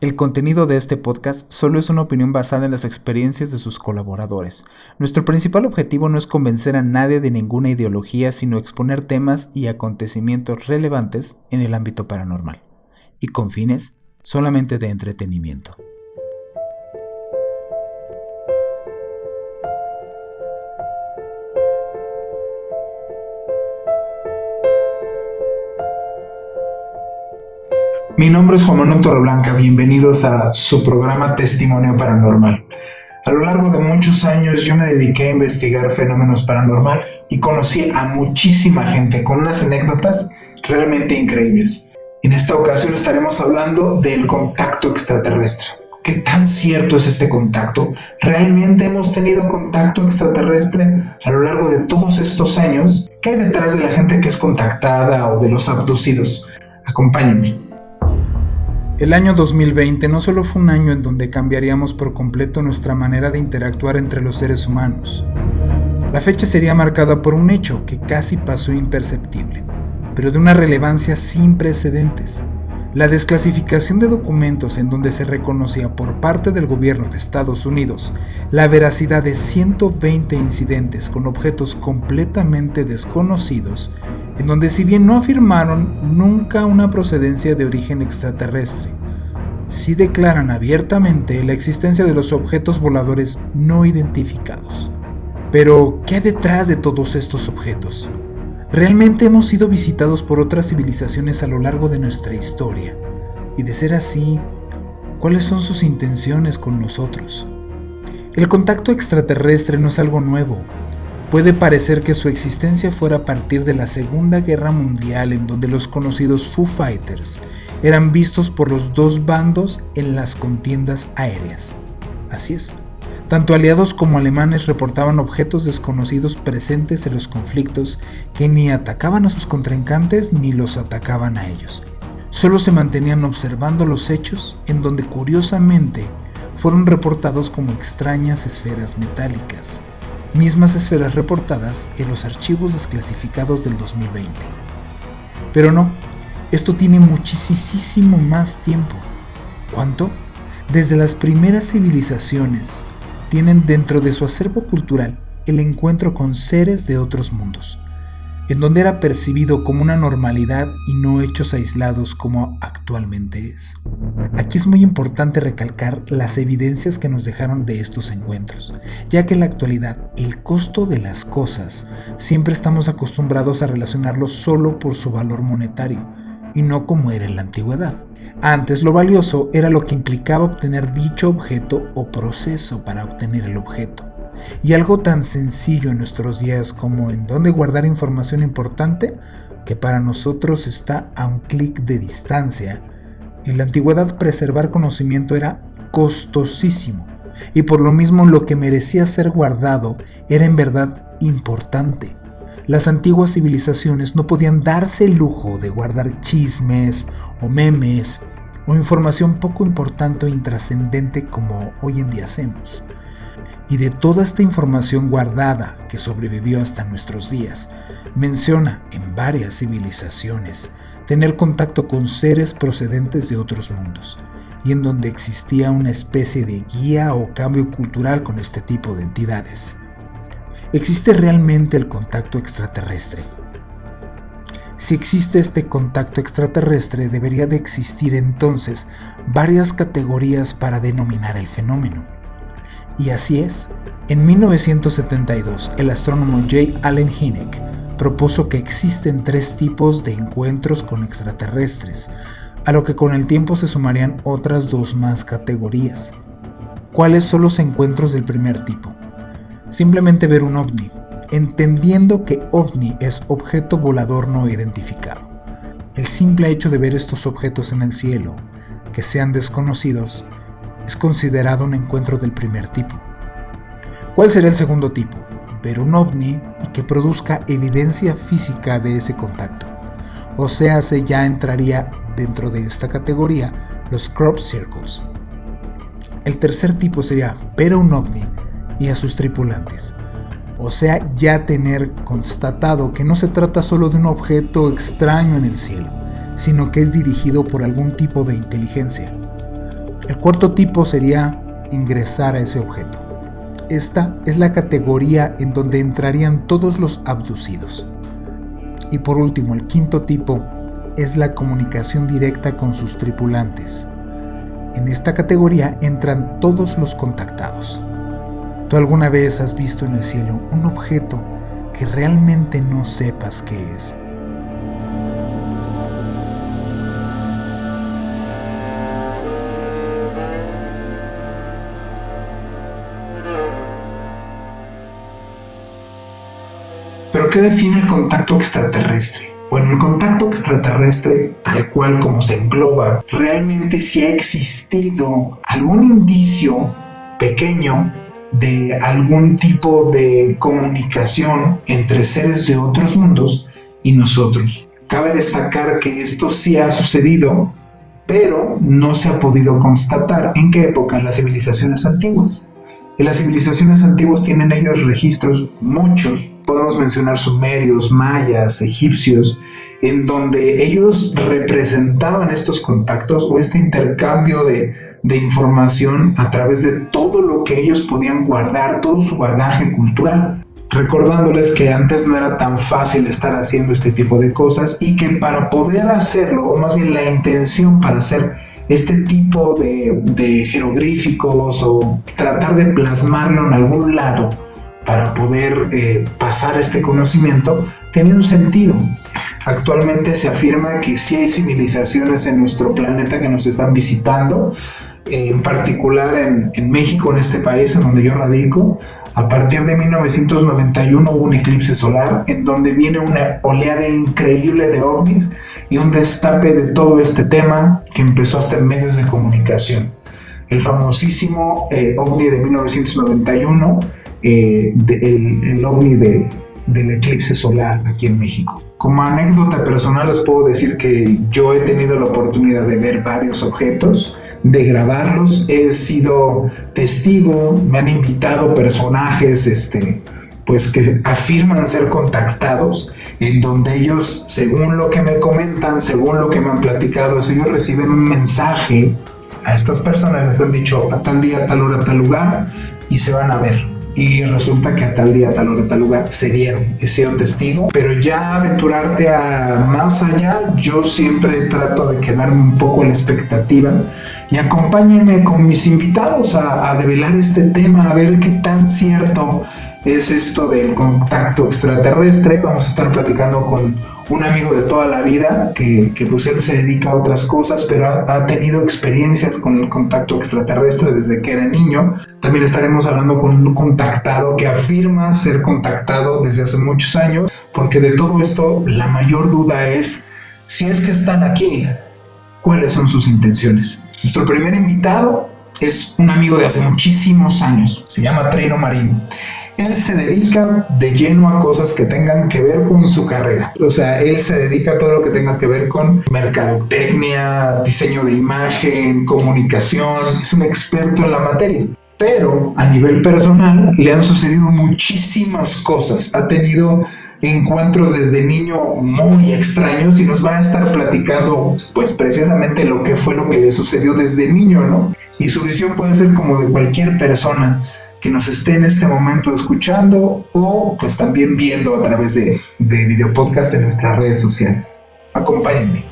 El contenido de este podcast solo es una opinión basada en las experiencias de sus colaboradores. Nuestro principal objetivo no es convencer a nadie de ninguna ideología, sino exponer temas y acontecimientos relevantes en el ámbito paranormal, y con fines solamente de entretenimiento. Mi nombre es Juan Manuel Torreblanca, bienvenidos a su programa Testimonio Paranormal. A lo largo de muchos años yo me dediqué a investigar fenómenos paranormales y conocí a muchísima gente con unas anécdotas realmente increíbles. En esta ocasión estaremos hablando del contacto extraterrestre. ¿Qué tan cierto es este contacto? ¿Realmente hemos tenido contacto extraterrestre a lo largo de todos estos años? ¿Qué hay detrás de la gente que es contactada o de los abducidos? Acompáñenme. El año 2020 no solo fue un año en donde cambiaríamos por completo nuestra manera de interactuar entre los seres humanos. La fecha sería marcada por un hecho que casi pasó imperceptible, pero de una relevancia sin precedentes: la desclasificación de documentos en donde se reconocía por parte del gobierno de Estados Unidos la veracidad de 120 incidentes con objetos completamente desconocidos, en donde, si bien no afirmaron nunca una procedencia de origen extraterrestre, sí declaran abiertamente la existencia de los objetos voladores no identificados. Pero, ¿qué hay detrás de todos estos objetos? ¿Realmente hemos sido visitados por otras civilizaciones a lo largo de nuestra historia? Y de ser así, ¿cuáles son sus intenciones con nosotros? El contacto extraterrestre no es algo nuevo. Puede parecer que su existencia fuera a partir de la Segunda Guerra Mundial, en donde los conocidos Foo Fighters eran vistos por los dos bandos en las contiendas aéreas. Así es, tanto aliados como alemanes reportaban objetos desconocidos presentes en los conflictos que ni atacaban a sus contrincantes ni los atacaban a ellos. Solo se mantenían observando los hechos, en donde curiosamente fueron reportados como extrañas esferas metálicas. Mismas esferas reportadas en los archivos desclasificados del 2020. Pero no, esto tiene muchísimo más tiempo. ¿Cuánto? Desde las primeras civilizaciones tienen dentro de su acervo cultural el encuentro con seres de otros mundos, en donde era percibido como una normalidad y no hechos aislados como actualmente es. Aquí es muy importante recalcar las evidencias que nos dejaron de estos encuentros, ya que en la actualidad el costo de las cosas siempre estamos acostumbrados a relacionarlo solo por su valor monetario, y no como era en la antigüedad. Antes lo valioso era lo que implicaba obtener dicho objeto o proceso para obtener el objeto. Y algo tan sencillo en nuestros días como en dónde guardar información importante, que para nosotros está a un clic de distancia. En la antigüedad preservar conocimiento era costosísimo, y por lo mismo lo que merecía ser guardado era en verdad importante. Las antiguas civilizaciones no podían darse el lujo de guardar chismes o memes o información poco importante o intrascendente como hoy en día hacemos. Y de toda esta información guardada que sobrevivió hasta nuestros días, menciona en varias civilizaciones tener contacto con seres procedentes de otros mundos, y en donde existía una especie de guía o cambio cultural con este tipo de entidades. ¿Existe realmente el contacto extraterrestre? Si existe este contacto extraterrestre, debería de existir entonces varias categorías para denominar el fenómeno. Y así es. En 1972, el astrónomo J. Allen Hynek propuso que existen 3 tipos de encuentros con extraterrestres, a lo que con el tiempo se sumarían otras 2 más categorías. ¿Cuáles son los encuentros del primer tipo? Simplemente ver un ovni, entendiendo que ovni es objeto volador no identificado. El simple hecho de ver estos objetos en el cielo, que sean desconocidos, es considerado un encuentro del primer tipo. ¿Cuál sería el segundo tipo? Ver un ovni y que produzca evidencia física de ese contacto. O sea, ya entraría dentro de esta categoría los crop circles. El tercer tipo sería ver a un ovni y a sus tripulantes. O sea, ya tener constatado que no se trata solo de un objeto extraño en el cielo, sino que es dirigido por algún tipo de inteligencia. Cuarto tipo sería ingresar a ese objeto. Esta es la categoría en donde entrarían todos los abducidos. Y por último, el quinto tipo es la comunicación directa con sus tripulantes. En esta categoría entran todos los contactados. ¿Tú alguna vez has visto en el cielo un objeto que realmente no sepas qué es? ¿Pero qué define el contacto extraterrestre? Bueno, el contacto extraterrestre, tal cual como se engloba, realmente sí ha existido algún indicio pequeño de algún tipo de comunicación entre seres de otros mundos y nosotros. Cabe destacar que esto sí ha sucedido, pero no se ha podido constatar. ¿En qué época? En las civilizaciones antiguas. En las civilizaciones antiguas tienen ellos registros, muchos, podemos mencionar sumerios, mayas, egipcios, en donde ellos representaban estos contactos o este intercambio de información a través de todo lo que ellos podían guardar, todo su bagaje cultural. Recordándoles que antes no era tan fácil estar haciendo este tipo de cosas y que para poder hacerlo, o más bien la intención para hacer este tipo de jeroglíficos o tratar de plasmarlo en algún lado para poder pasar este conocimiento, tiene un sentido. Actualmente se afirma que sí hay civilizaciones en nuestro planeta que nos están visitando, en particular en México, en este país en donde yo radico. A partir de 1991 hubo un eclipse solar en donde viene una oleada increíble de ovnis y un destape de todo este tema que empezó hasta en medios de comunicación. El famosísimo ovni de 1991, el ovni del eclipse solar aquí en México. Como anécdota personal les puedo decir que yo he tenido la oportunidad de ver varios objetos, de grabarlos, he sido testigo, me han invitado personajes pues que afirman ser contactados, en donde ellos, según lo que me comentan, según lo que me han platicado, ellos reciben un mensaje a estas personas, les han dicho a tal día, a tal hora, a tal lugar y se van a ver. Y resulta que a tal día, a tal hora, a tal lugar se vieron, he sido testigo, pero ya aventurarte a más allá, yo siempre trato de quedarme un poco en la expectativa y acompáñenme con mis invitados a develar este tema, a ver qué tan cierto es esto del contacto extraterrestre. Vamos a estar platicando con un amigo de toda la vida que pues él se dedica a otras cosas, pero ha tenido experiencias con el contacto extraterrestre desde que era niño. También estaremos hablando con un contactado que afirma ser contactado desde hace muchos años, porque de todo esto la mayor duda es, si es que están aquí, ¿cuáles son sus intenciones? Nuestro primer invitado es un amigo de hace muchísimos años, se llama Treino Marín. Él se dedica de lleno a cosas que tengan que ver con su carrera. O sea, él se dedica a todo lo que tenga que ver con mercadotecnia, diseño de imagen, comunicación. Es un experto en la materia. Pero a nivel personal le han sucedido muchísimas cosas. Ha tenido encuentros desde niño muy extraños y nos va a estar platicando pues precisamente lo que fue lo que le sucedió desde niño, ¿no? Y su visión puede ser como de cualquier persona que nos esté en este momento escuchando o pues también viendo a través de video podcast en nuestras redes sociales. Acompáñenme.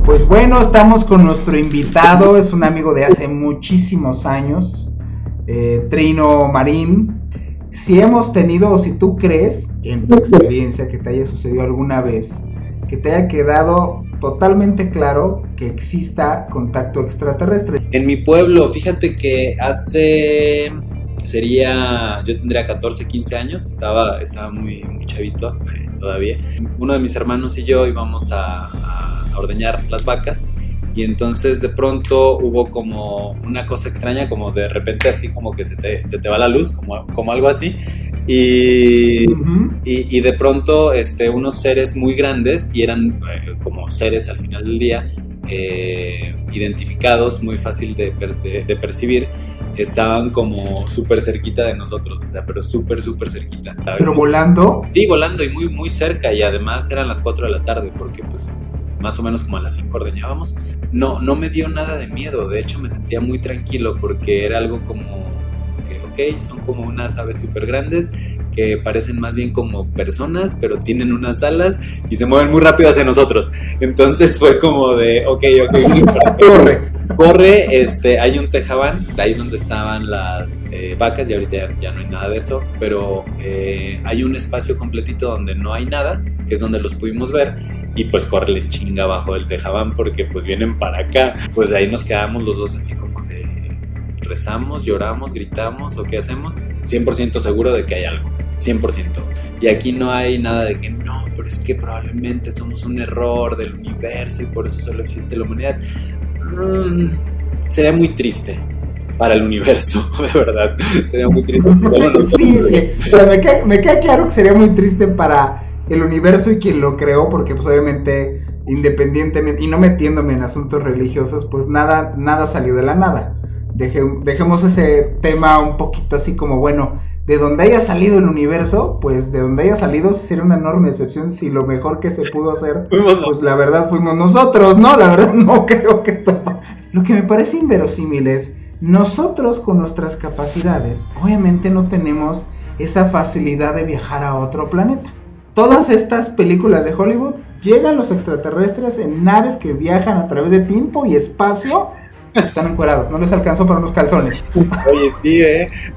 Pues bueno, estamos con nuestro invitado, es un amigo de hace muchísimos años, Treino Marín. Si hemos tenido, o si tú crees, en tu experiencia, que te haya sucedido alguna vez, que te haya quedado totalmente claro que exista contacto extraterrestre. En mi pueblo, fíjate que yo tendría 14, 15 años, estaba muy chavito todavía. Uno de mis hermanos y yo íbamos a ordeñar las vacas y entonces de pronto hubo como una cosa extraña, como de repente así como que se te va la luz, como algo así. Y de pronto unos seres muy grandes, y eran como seres al final del día identificados, muy fácil de percibir, estaban como súper cerquita de nosotros, o sea, pero súper cerquita. ¿Pero volando? Sí, volando y muy cerca, y además eran las 4 de la tarde, porque pues más o menos como a las 5 ordeñábamos, no me dio nada de miedo. De hecho, me sentía muy tranquilo porque era algo como que, ok, son como unas aves súper grandes que parecen más bien como personas, pero tienen unas alas y se mueven muy rápido hacia nosotros. Entonces fue como de, ok, corre, hay un tejabán, ahí donde estaban las vacas, y ahorita ya no hay nada de eso, pero hay un espacio completito donde no hay nada, que es donde los pudimos ver, y pues córrele chinga abajo del tejabán porque pues vienen para acá. Pues ahí nos quedamos los dos así como de, rezamos, lloramos, gritamos o qué hacemos. 100% seguro de que hay algo, 100%. Y aquí no hay nada de que no, pero es que probablemente somos un error del universo y por eso solo existe la humanidad. Sería muy triste para el universo, de verdad. Sería muy triste. Sí. O sea, me queda claro que sería muy triste para el universo y quien lo creó, porque pues obviamente, independientemente, y no metiéndome en asuntos religiosos, pues nada salió de la nada. Dejemos ese tema un poquito así como, bueno, de donde haya salido el universo, pues de donde haya salido sería una enorme excepción si lo mejor que se pudo hacer, pues la verdad fuimos nosotros, ¿no? La verdad no creo que esto... Lo que me parece inverosímil es, nosotros con nuestras capacidades, obviamente no tenemos esa facilidad de viajar a otro planeta. Todas estas películas de Hollywood, llegan los extraterrestres en naves que viajan a través de tiempo y espacio. Están encuerados, no les alcanzó para unos calzones. Oye, sí,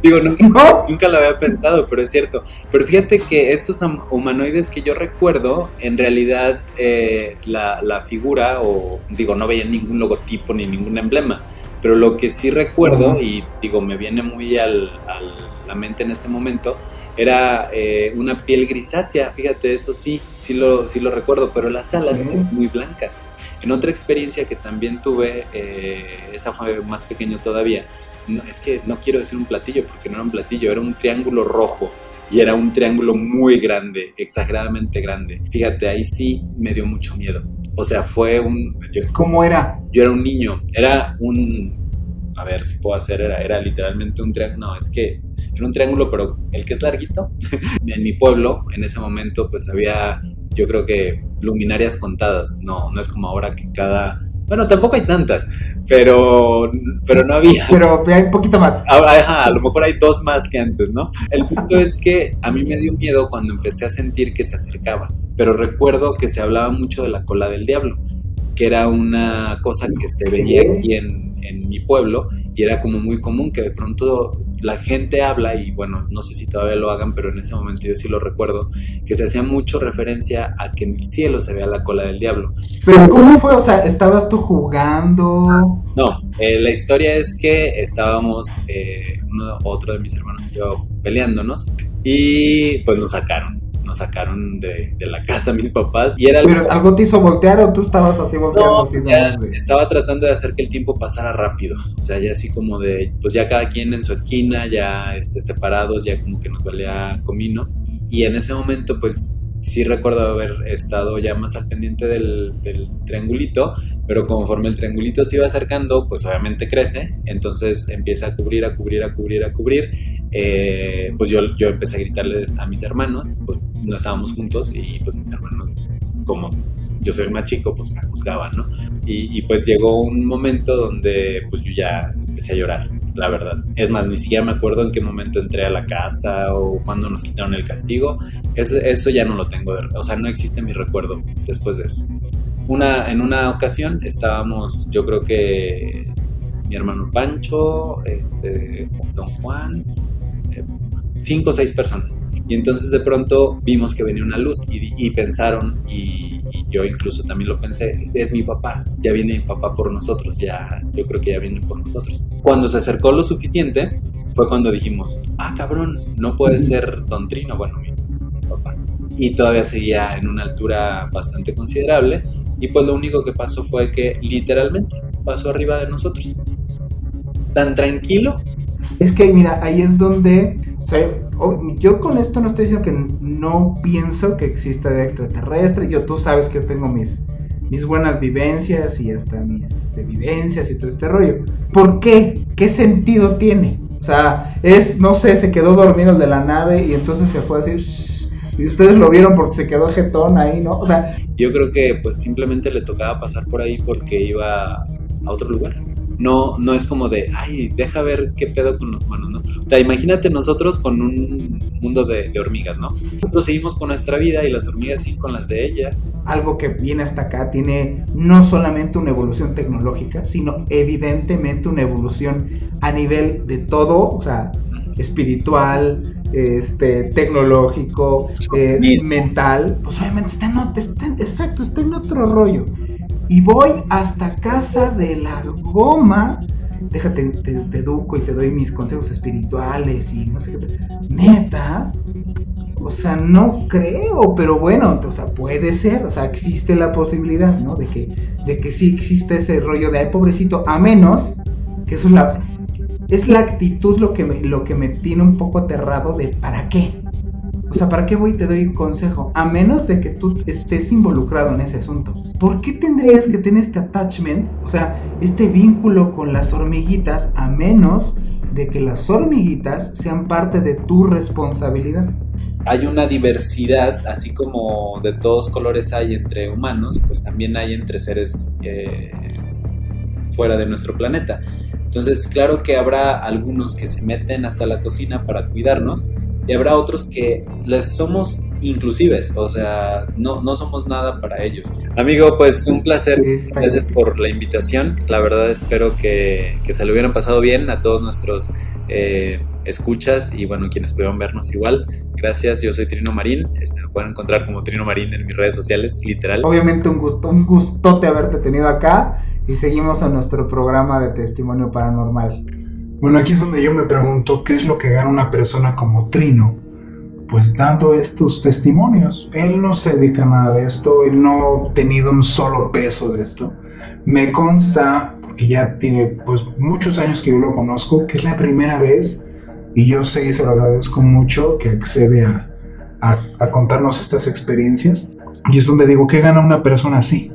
digo, nunca lo había pensado, pero es cierto. Pero fíjate que estos humanoides que yo recuerdo, en realidad la figura, o digo, no veía ningún logotipo ni ningún emblema, pero lo que sí recuerdo, y digo, me viene muy a la mente en este momento, era una piel grisácea. Fíjate, eso sí lo recuerdo, pero las alas eran muy blancas. En otra experiencia que también tuve, esa fue más pequeño todavía, es que no quiero decir un platillo porque no era un platillo, era un triángulo rojo y era un triángulo muy grande, exageradamente grande. Fíjate, ahí sí me dio mucho miedo. O sea, fue ¿Cómo era? Yo era un niño, a ver si puedo hacer, era literalmente un triángulo, no, es que era un triángulo, pero el que es larguito. En mi pueblo, en ese momento, pues había, yo creo que luminarias contadas, no es como ahora que bueno, tampoco hay tantas, pero no había. Pero hay un poquito más. Ahora, a lo mejor hay 2 más que antes, ¿no? El punto es que a mí me dio miedo cuando empecé a sentir que se acercaba, pero recuerdo que se hablaba mucho de la cola del diablo, que era una cosa que se veía aquí en mi pueblo, y era como muy común que de pronto la gente habla, y bueno, no sé si todavía lo hagan, pero en ese momento yo sí lo recuerdo, que se hacía mucho referencia a que en el cielo se veía la cola del diablo. ¿Pero cómo fue? O sea, ¿estabas tú jugando? No, la historia es que estábamos otro de mis hermanos y yo peleándonos, y pues nos sacaron de la casa mis papás, y era ¿Pero algo te hizo voltear o tú estabas así volteando? No, estaba tratando de hacer que el tiempo pasara rápido, o sea, ya así como de, pues ya cada quien en su esquina, ya separados, ya como que nos valía comino, y en ese momento pues sí recuerdo haber estado ya más al pendiente del triangulito, pero conforme el triangulito se iba acercando, pues obviamente crece, entonces empieza a cubrir, pues yo empecé a gritarles a mis hermanos, pues no estábamos juntos, y pues mis hermanos, como yo soy el más chico, pues me juzgaban, ¿no? Y pues llegó un momento donde pues yo ya empecé a llorar, la verdad. Es más, ni siquiera me acuerdo en qué momento entré a la casa o cuándo nos quitaron el castigo. Eso ya no lo tengo, o sea, no existe mi recuerdo después de eso. En una ocasión estábamos, yo creo que mi hermano Pancho, don Juan, 5 o 6 personas, y entonces de pronto vimos que venía una luz y pensaron, y yo incluso también lo pensé, es mi papá, ya viene mi papá por nosotros, yo creo que ya viene por nosotros. Cuando se acercó lo suficiente fue cuando dijimos, cabrón, no puede ser don Trino, bueno, mi papá, y todavía seguía en una altura bastante considerable, y pues lo único que pasó fue que literalmente pasó arriba de nosotros, tan tranquilo. Es que mira, ahí es donde, o sea, yo con esto no estoy diciendo que no pienso que exista vida extraterrestre. Tú sabes que yo tengo mis buenas vivencias y hasta mis evidencias y todo este rollo. ¿Por qué? ¿Qué sentido tiene? O sea, no sé, se quedó dormido el de la nave y entonces se fue así. Y ustedes lo vieron porque se quedó jetón ahí, ¿no? O sea, yo creo que pues simplemente le tocaba pasar por ahí porque iba a otro lugar. No es como de, ay, deja ver qué pedo con los humanos, ¿no? O sea, imagínate nosotros con un mundo de hormigas, ¿no? Nosotros seguimos con nuestra vida y las hormigas siguen con las de ellas. algo que viene hasta acá tiene no solamente una evolución tecnológica, sino evidentemente una evolución a nivel de todo, o sea, espiritual, tecnológico, mental. Pues obviamente está en otro rollo. Y voy hasta casa de la goma. Déjate, te educo y te doy mis consejos espirituales y no sé qué. Neta. O sea, no creo, pero bueno, o sea, puede ser, o sea, existe la posibilidad, ¿no? De que sí existe ese rollo de, ay, pobrecito, a menos que eso es la actitud lo que me tiene un poco aterrado de, ¿para qué? O sea, ¿para qué voy y te doy un consejo? A menos de que tú estés involucrado en ese asunto. ¿Por qué tendrías que tener este attachment, o sea, este vínculo con las hormiguitas, a menos de que las hormiguitas sean parte de tu responsabilidad? Hay una diversidad, así como de todos colores hay entre humanos, pues también hay entre seres fuera de nuestro planeta. Entonces, claro que habrá algunos que se meten hasta la cocina para cuidarnos, y habrá otros que les somos inclusives, o sea, no somos nada para ellos. Amigo, pues un placer, gracias por la invitación. La verdad espero que se lo hubieran pasado bien a todos nuestros escuchas y bueno, quienes pudieron vernos igual. Gracias, yo soy Trino Marín, me pueden encontrar como Trino Marín en mis redes sociales, literal. Obviamente un gustote haberte tenido acá y seguimos a nuestro programa de testimonio paranormal. Bueno, aquí es donde yo me pregunto qué es lo que gana una persona como Trino, pues dando estos testimonios. Él no se dedica a nada de esto, él no ha obtenido un solo peso de esto. Me consta, porque ya tiene pues muchos años que yo lo conozco, que es la primera vez, y yo sé y se lo agradezco mucho, que accede a contarnos estas experiencias. Y es donde digo, ¿qué gana una persona así?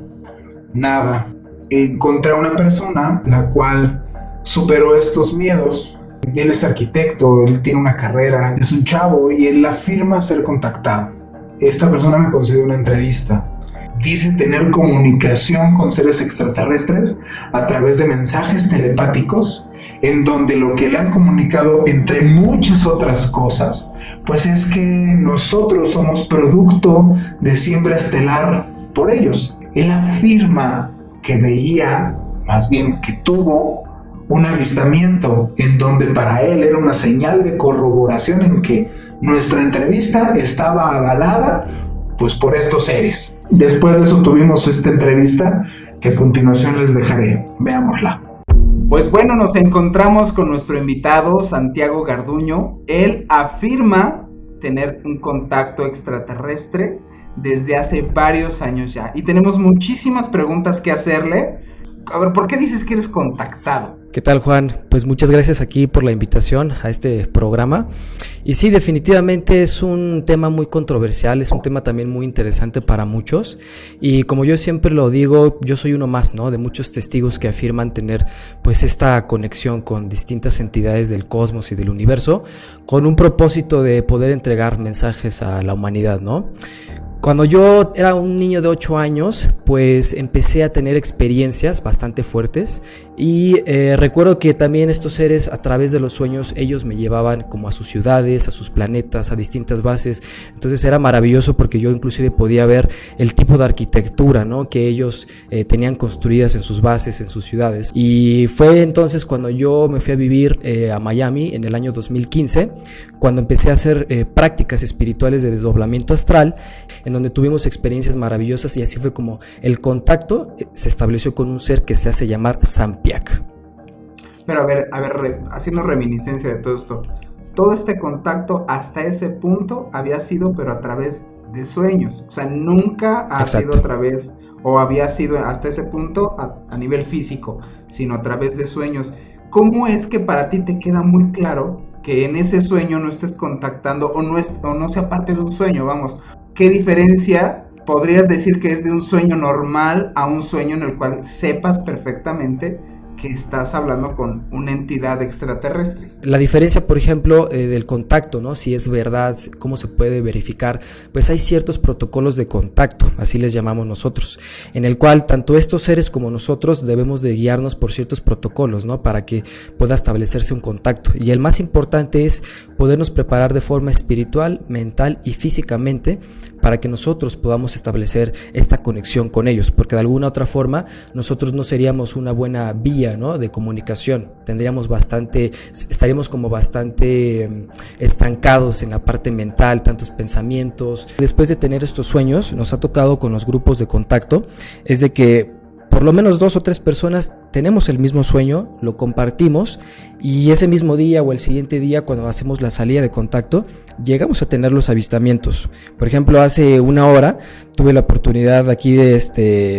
Nada. Encontré a una persona la cual superó estos miedos. Él es arquitecto, él tiene una carrera, es un chavo y él afirma ser contactado. Esta persona me concedió una entrevista. Dice tener comunicación con seres extraterrestres a través de mensajes telepáticos, en donde lo que le han comunicado, entre muchas otras cosas, pues es que nosotros somos producto de siembra estelar por ellos. Él afirma que veía, más bien que tuvo, un avistamiento en donde para él era una señal de corroboración en que nuestra entrevista estaba avalada pues por estos seres. Después de eso tuvimos esta entrevista que a continuación les dejaré. Veámosla. Pues bueno, nos encontramos con nuestro invitado Santiago Garduño. Él afirma tener un contacto extraterrestre desde hace varios años ya. Y tenemos muchísimas preguntas que hacerle. A ver, ¿por qué dices que eres contactado? ¿Qué tal, Juan? Pues muchas gracias aquí por la invitación a este programa. Y sí, definitivamente es un tema muy controversial, es un tema también muy interesante para muchos. Y como yo siempre lo digo, yo soy uno más, ¿no? De muchos testigos que afirman tener pues esta conexión con distintas entidades del cosmos y del universo, con un propósito de poder entregar mensajes a la humanidad, ¿no? Cuando yo era un niño de 8 años, pues empecé a tener experiencias bastante fuertes y recuerdo que también estos seres a través de los sueños ellos me llevaban como a sus ciudades, a sus planetas, a distintas bases. Entonces era maravilloso porque yo inclusive podía ver el tipo de arquitectura, ¿no?, que ellos tenían construidas en sus bases, en sus ciudades. Y fue entonces cuando yo me fui a vivir a Miami en el año 2015, cuando empecé a hacer prácticas espirituales de desdoblamiento astral, en donde tuvimos experiencias maravillosas y así fue como el contacto se estableció con un ser que se hace llamar Sampiak. Pero a ver, haciendo reminiscencia de todo esto, todo este contacto hasta ese punto había sido pero a través de sueños, o sea, nunca ha sido a través, o había sido hasta ese punto a nivel físico, sino a través de sueños. ¿Cómo es que para ti te queda muy claro que en ese sueño no estés contactando o no sea parte de un sueño, vamos? ¿Qué diferencia podrías decir que es de un sueño normal a un sueño en el cual sepas perfectamente que estás hablando con una entidad extraterrestre. La diferencia, por ejemplo, del contacto, ¿no? Si es verdad, cómo se puede verificar, pues hay ciertos protocolos de contacto, así les llamamos nosotros, en el cual tanto estos seres como nosotros debemos de guiarnos por ciertos protocolos, ¿no? Para que pueda establecerse un contacto. Y el más importante es podernos preparar de forma espiritual, mental y físicamente para que nosotros podamos establecer esta conexión con ellos, porque de alguna otra forma nosotros no seríamos una buena vía, ¿no? De comunicación. Estaríamos como bastante estancados en la parte mental, tantos pensamientos. Después de tener estos sueños, nos ha tocado con los grupos de contacto, es de que por lo menos 2 o 3 personas tenemos el mismo sueño, lo compartimos y ese mismo día o el siguiente día, cuando hacemos la salida de contacto, llegamos a tener los avistamientos. Por ejemplo, hace una hora tuve la oportunidad aquí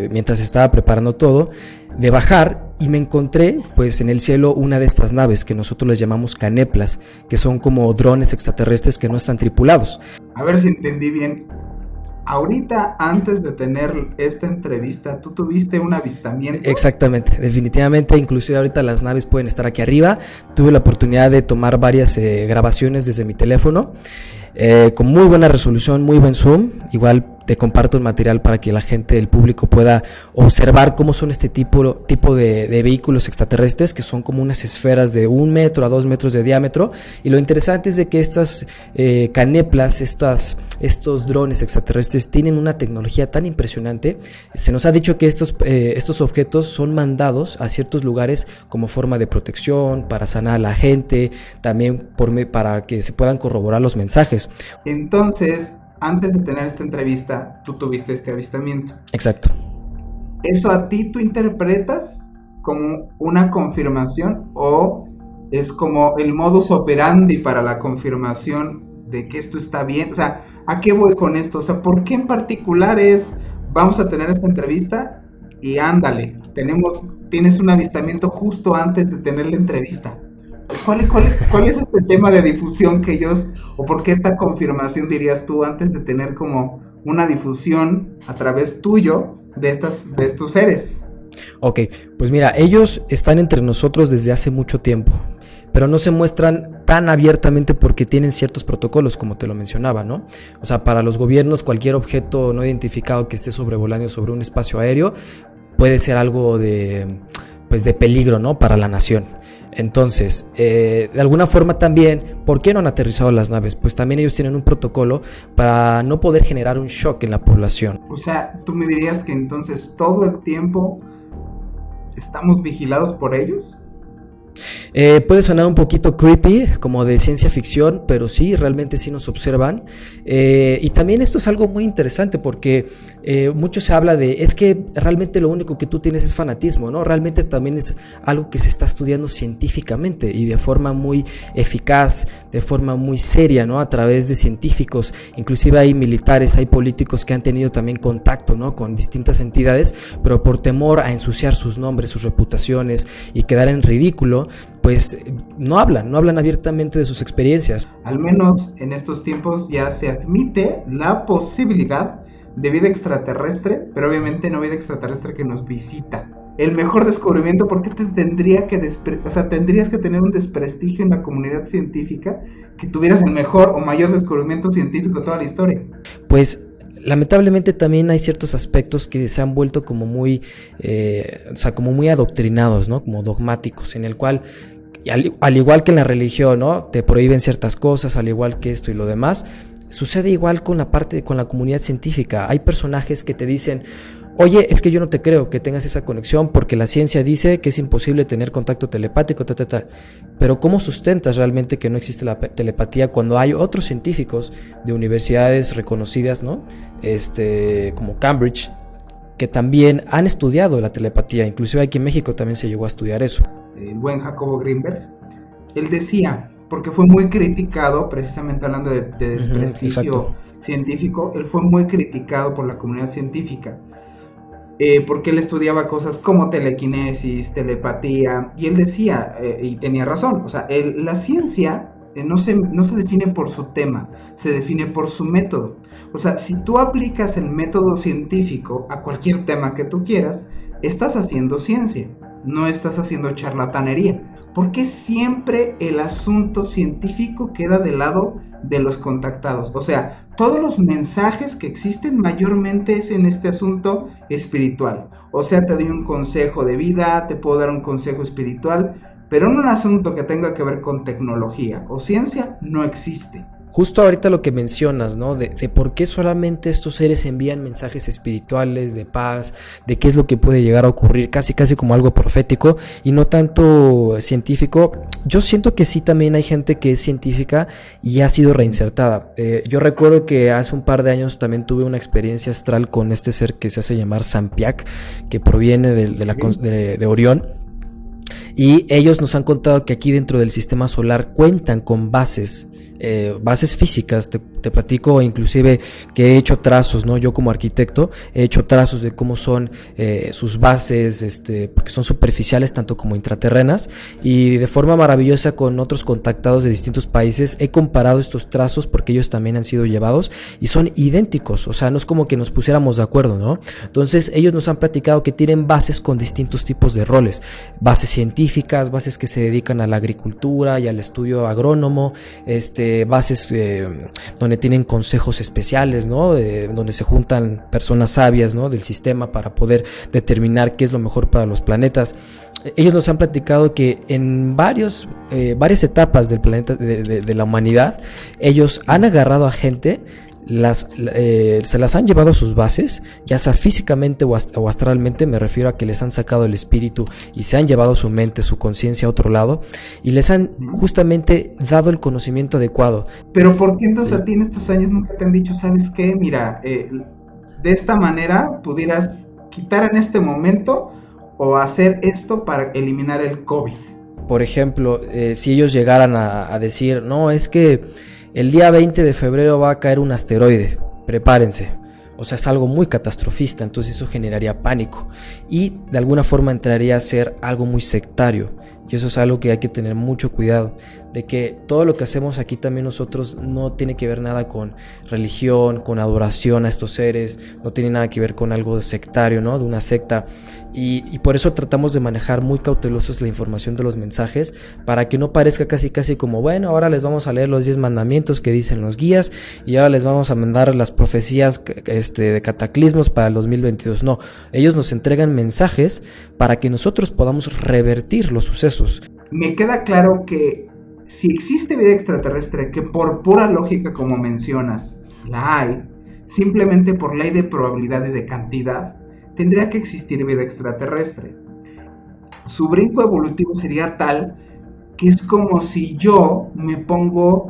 mientras estaba preparando todo, de bajar y me encontré pues en el cielo una de estas naves que nosotros les llamamos caneplas, que son como drones extraterrestres que no están tripulados. A ver si entendí bien. Ahorita, antes de tener esta entrevista, ¿tú tuviste un avistamiento? Exactamente, definitivamente, inclusive ahorita las naves pueden estar aquí arriba. Tuve la oportunidad de tomar varias grabaciones desde mi teléfono, con muy buena resolución, muy buen zoom. Igual te comparto el material para que la gente, el público, pueda observar cómo son este tipo de vehículos extraterrestres, que son como unas esferas de 1 metro a 2 metros de diámetro. Y lo interesante es de que estas caneplas, estos drones extraterrestres tienen una tecnología tan impresionante. Se nos ha dicho que estos objetos son mandados a ciertos lugares como forma de protección, para sanar a la gente, también para que se puedan corroborar los mensajes. Entonces, antes de tener esta entrevista, tú tuviste este avistamiento. Exacto. ¿Eso a ti tú interpretas como una confirmación o es como el modus operandi para la confirmación de que esto está bien? O sea, ¿a qué voy con esto? O sea, ¿por qué en particular vamos a tener esta entrevista y ándale, tienes un avistamiento justo antes de tener la entrevista? ¿Cuál es este tema de difusión que ellos, o por qué esta confirmación, dirías tú, antes de tener como una difusión a través tuyo de estos seres? Ok, pues mira, ellos están entre nosotros desde hace mucho tiempo, pero no se muestran tan abiertamente porque tienen ciertos protocolos, como te lo mencionaba, ¿no? O sea, para los gobiernos, cualquier objeto no identificado que esté sobrevolando sobre un espacio aéreo puede ser algo de peligro, ¿no? Para la nación. Entonces, de alguna forma también, ¿por qué no han aterrizado las naves? Pues también ellos tienen un protocolo para no poder generar un shock en la población. O sea, tú me dirías que entonces todo el tiempo estamos vigilados por ellos. Puede sonar un poquito creepy, como de ciencia ficción, pero sí, realmente sí nos observan. Y también esto es algo muy interesante porque mucho se habla es que realmente lo único que tú tienes es fanatismo, ¿no? Realmente también es algo que se está estudiando científicamente y de forma muy eficaz, de forma muy seria, ¿no? A través de científicos, inclusive hay militares, hay políticos que han tenido también contacto, ¿no? Con distintas entidades, pero por temor a ensuciar sus nombres, sus reputaciones y quedar en ridículo, pues no hablan abiertamente de sus experiencias. Al menos en estos tiempos ya se admite la posibilidad de vida extraterrestre, pero obviamente no vida extraterrestre que nos visita. El mejor descubrimiento, ¿por qué tendrías que tener un desprestigio en la comunidad científica que tuvieras el mejor o mayor descubrimiento científico de toda la historia? Pues lamentablemente también hay ciertos aspectos que se han vuelto como muy adoctrinados, ¿no? Como dogmáticos, en el cual, al igual que en la religión, ¿no? Te prohíben ciertas cosas, al igual que esto y lo demás. Sucede igual con la comunidad científica. Hay personajes que te dicen: oye, es que yo no te creo que tengas esa conexión porque la ciencia dice que es imposible tener contacto telepático, Pero ¿cómo sustentas realmente que no existe la telepatía cuando hay otros científicos de universidades reconocidas, ¿no? Como Cambridge, que también han estudiado la telepatía? Inclusive aquí en México también se llegó a estudiar eso. El buen Jacobo Greenberg, él decía, porque fue muy criticado, precisamente hablando de desprestigio científico, él fue muy criticado por la comunidad científica. Porque él estudiaba cosas como telequinesis, telepatía, y él decía, y tenía razón, o sea, la ciencia no se define por su tema, se define por su método. O sea, si tú aplicas el método científico a cualquier tema que tú quieras, estás haciendo ciencia. no estás haciendo charlatanería. ¿Por qué siempre el asunto científico queda del lado de los contactados? O sea, todos los mensajes que existen mayormente es en este asunto espiritual. O sea, te doy un consejo de vida, te puedo dar un consejo espiritual, pero en un asunto que tenga que ver con tecnología o ciencia, no existe. Justo ahorita lo que mencionas, ¿no? De por qué solamente estos seres envían mensajes espirituales, de paz, de qué es lo que puede llegar a ocurrir, casi como algo profético y no tanto científico. Yo siento que sí también hay gente que es científica y ha sido reinsertada. Yo recuerdo que hace un par de años también tuve una experiencia astral con este ser que se hace llamar Sampiac, que proviene de Orión. Y ellos nos han contado que aquí dentro del sistema solar cuentan con bases físicas. Te platico inclusive que he hecho trazos, ¿no? Yo como arquitecto he hecho trazos de cómo son sus bases, porque son superficiales tanto como intraterrenas, y de forma maravillosa con otros contactados de distintos países he comparado estos trazos porque ellos también han sido llevados y son idénticos. O sea, no es como que nos pusiéramos de acuerdo, ¿no? Entonces ellos nos han platicado que tienen bases con distintos tipos de roles, bases científicas, bases que se dedican a la agricultura y al estudio agrónomo, bases donde tienen consejos especiales, ¿no? Donde se juntan personas sabias, ¿no? Del sistema para poder determinar qué es lo mejor para los planetas. Ellos nos han platicado que en varias etapas del planeta, de la humanidad, ellos han agarrado a gente, se las han llevado a sus bases, ya sea físicamente o astralmente. Me refiero a que les han sacado el espíritu y se han llevado su mente, su conciencia a otro lado y les han justamente dado el conocimiento adecuado. Pero ¿por qué entonces a ti en estos años nunca te han dicho, sabes qué? Mira, de esta manera pudieras quitar en este momento o hacer esto para eliminar el COVID? Por ejemplo, si ellos llegaran a decir, no, es que el día 20 de febrero va a caer un asteroide, prepárense. O sea, es algo muy catastrofista, entonces eso generaría pánico y de alguna forma entraría a ser algo muy sectario. Y eso es algo que hay que tener mucho cuidado, de que todo lo que hacemos aquí también nosotros no tiene que ver nada con religión, con adoración a estos seres, no tiene nada que ver con algo sectario, ¿no? De una secta. Y por eso tratamos de manejar muy cautelosos la información de los mensajes, para que no parezca casi como, bueno, ahora les vamos a leer los 10 mandamientos que dicen los guías y ahora les vamos a mandar las profecías de cataclismos para el 2022. No, ellos nos entregan mensajes para que nosotros podamos revertir los sucesos. Me queda claro que si existe vida extraterrestre, que por pura lógica, como mencionas, la hay, simplemente por ley de probabilidad y de cantidad, tendría que existir vida extraterrestre. Su brinco evolutivo sería tal que es como si yo me pongo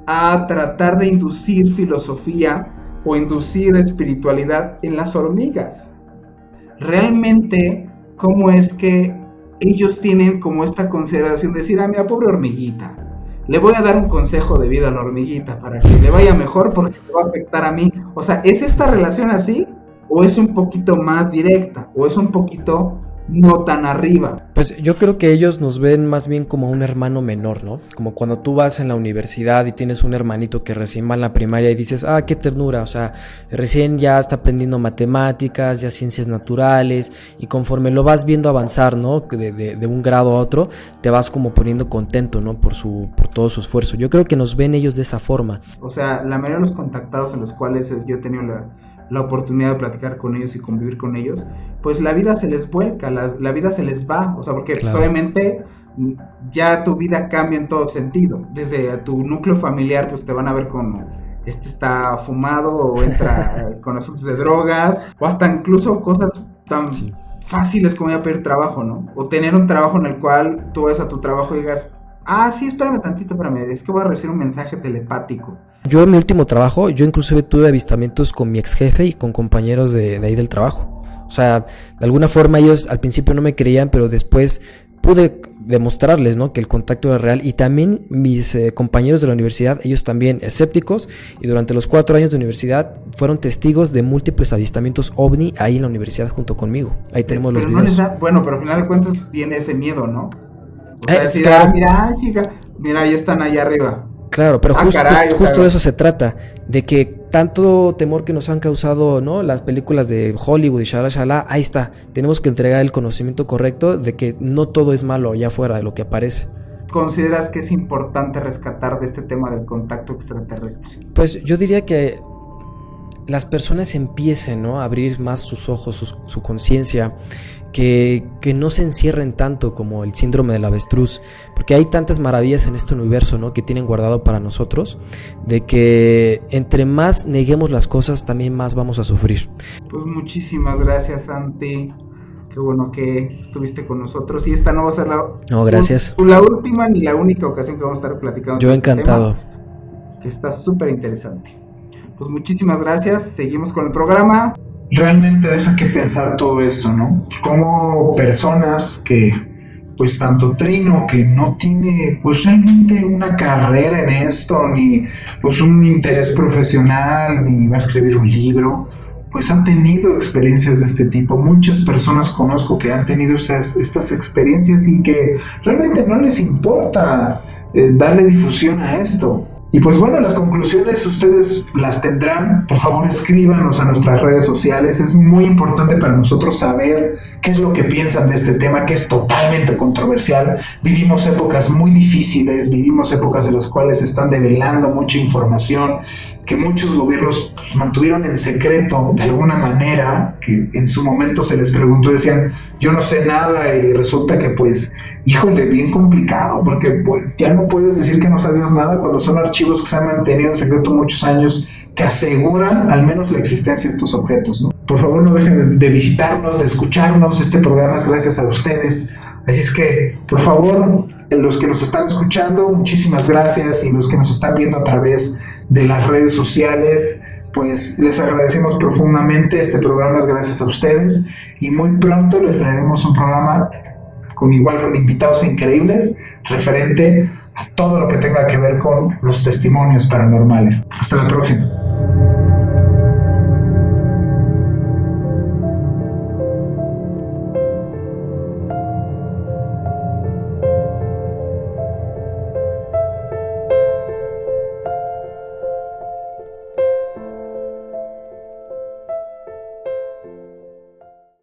a tratar de inducir filosofía o inducir espiritualidad en las hormigas. Realmente, ¿cómo es que ellos tienen como esta consideración de decir, mira, pobre hormiguita, le voy a dar un consejo de vida a la hormiguita para que le vaya mejor porque me va a afectar a mí? O sea, ¿es esta relación así? ¿O es un poquito más directa? ¿O es un poquito no tan arriba? Pues yo creo que ellos nos ven más bien como un hermano menor, ¿no? Como cuando tú vas en la universidad y tienes un hermanito que recién va en la primaria y dices, qué ternura, o sea, recién ya está aprendiendo matemáticas, ya ciencias naturales, y conforme lo vas viendo avanzar, ¿no? De un grado a otro, te vas como poniendo contento, ¿no? Por todo su esfuerzo. Yo creo que nos ven ellos de esa forma. O sea, la mayoría de los contactados en los cuales yo he tenido la oportunidad de platicar con ellos y convivir con ellos, pues la vida se les vuelca, la vida se les va, o sea, porque claro, pues obviamente ya tu vida cambia en todo sentido. Desde tu núcleo familiar, pues te van a ver como está fumado o entra con asuntos de drogas, o hasta incluso cosas tan fáciles como ir a pedir trabajo, ¿no? O tener un trabajo en el cual tú vas a tu trabajo y digas, sí, espérame tantito, es que voy a recibir un mensaje telepático. Yo en mi último trabajo, yo inclusive tuve avistamientos con mi ex jefe y con compañeros de ahí del trabajo. O sea, de alguna forma ellos al principio no me creían, pero después pude demostrarles, ¿no? Que el contacto era real. Y también mis compañeros de la universidad, ellos también escépticos, y durante los 4 años de universidad fueron testigos de múltiples avistamientos OVNI ahí en la universidad junto conmigo. Ahí tenemos los videos. No les da, bueno, pero al final de cuentas viene ese miedo, ¿no? O sea, decir, claro. Mira, ya están allá arriba. Claro, pero justo caray, de eso se trata, de que tanto temor que nos han causado, ¿no?, las películas de Hollywood y shalá, ahí está, tenemos que entregar el conocimiento correcto de que no todo es malo allá afuera de lo que aparece. ¿Consideras que es importante rescatar de este tema del contacto extraterrestre? Pues yo diría que las personas empiecen, ¿no?, a abrir más sus ojos, su conciencia, que no se encierren tanto como el síndrome del avestruz, porque hay tantas maravillas en este universo, ¿no?, que tienen guardado para nosotros, de que entre más neguemos las cosas, también más vamos a sufrir. Pues muchísimas gracias, Santi. Qué bueno que estuviste con nosotros. Y esta no va a ser gracias. la última ni la única ocasión que vamos a estar platicando. Yo encantado. Este tema, que está súper interesante. Pues muchísimas gracias. Seguimos con el programa. Realmente deja que pensar todo esto, ¿no? Como personas que, pues tanto Trino, que no tiene pues realmente una carrera en esto, ni pues un interés profesional, ni va a escribir un libro, pues han tenido experiencias de este tipo. Muchas personas conozco que han tenido estas experiencias y que realmente no les importa darle difusión a esto. Y pues bueno, las conclusiones ustedes las tendrán. Por favor, escríbanos a nuestras redes sociales. Es muy importante para nosotros saber qué es lo que piensan de este tema, que es totalmente controversial. Vivimos épocas muy difíciles, vivimos épocas en las cuales se están develando mucha información, que muchos gobiernos mantuvieron en secreto de alguna manera, que en su momento se les preguntó, decían, yo no sé nada, y resulta que pues, híjole, bien complicado, porque pues ya no puedes decir que no sabías nada cuando son archivos que se han mantenido en secreto muchos años, que aseguran al menos la existencia de estos objetos, ¿no? Por favor, no dejen de visitarnos, de escucharnos. Este programa es gracias a ustedes. Así es que, por favor, los que nos están escuchando, muchísimas gracias, y los que nos están viendo a través de las redes sociales, pues les agradecemos profundamente. Este programa es gracias a ustedes, y muy pronto les traeremos un programa con invitados increíbles referente a todo lo que tenga que ver con los testimonios paranormales. Hasta la próxima.